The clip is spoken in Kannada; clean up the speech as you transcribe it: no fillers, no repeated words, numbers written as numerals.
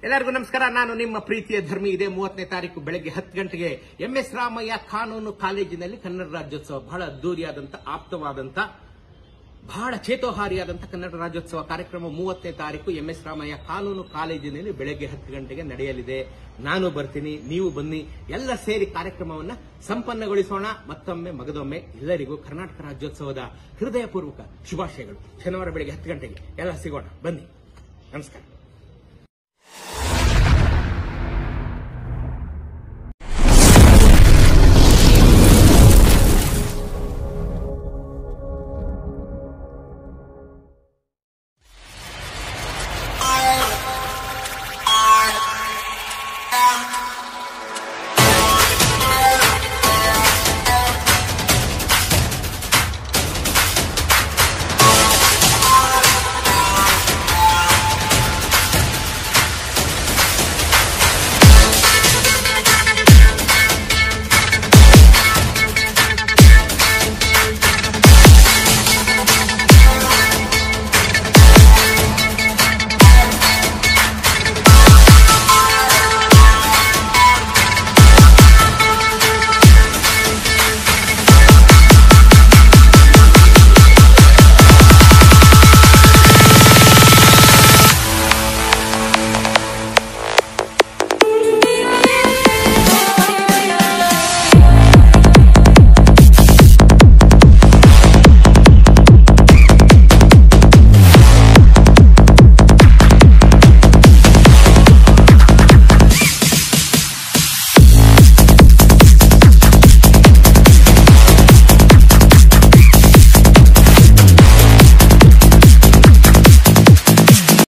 ಎಲ್ಲರಿಗೂ ನಮಸ್ಕಾರ. ನಾನು ನಿಮ್ಮ ಪ್ರೀತಿಯ ಧರ್ಮಿ. ಇದೇ 30ನೇ ತಾರೀಕು ಬೆಳಗ್ಗೆ 10 ಗಂಟೆಗೆ MS ರಾಮಯ್ಯ ಕಾನೂನು ಕಾಲೇಜಿನಲ್ಲಿ ಕನ್ನಡ ರಾಜ್ಯೋತ್ಸವ, ಬಹಳ ಅದ್ದೂರಿಯಾದಂಥ, ಆಪ್ತವಾದಂಥ, ಬಹಳ ಚೇತೋಹಾರಿಯಾದಂಥ ಕನ್ನಡ ರಾಜ್ಯೋತ್ಸವ ಕಾರ್ಯಕ್ರಮ 30ನೇ ತಾರೀಕು MS ರಾಮಯ್ಯ ಕಾನೂನು ಕಾಲೇಜಿನಲ್ಲಿ ಬೆಳಗ್ಗೆ 10 ಗಂಟೆಗೆ ನಡೆಯಲಿದೆ. ನಾನು ಬರ್ತೀನಿ, ನೀವು ಬನ್ನಿ, ಎಲ್ಲ ಸೇರಿ ಕಾರ್ಯಕ್ರಮವನ್ನು ಸಂಪನ್ನಗೊಳಿಸೋಣ. ಮತ್ತೊಮ್ಮೆ ಮಗದೊಮ್ಮೆ ಎಲ್ಲರಿಗೂ ಕರ್ನಾಟಕ ರಾಜ್ಯೋತ್ಸವದ ಹೃದಯಪೂರ್ವಕ ಶುಭಾಶಯಗಳು. ಶನಿವಾರ ಬೆಳಗ್ಗೆ 10 ಗಂಟೆಗೆ ಎಲ್ಲ ಸಿಗೋಣ, ಬನ್ನಿ. ನಮಸ್ಕಾರ.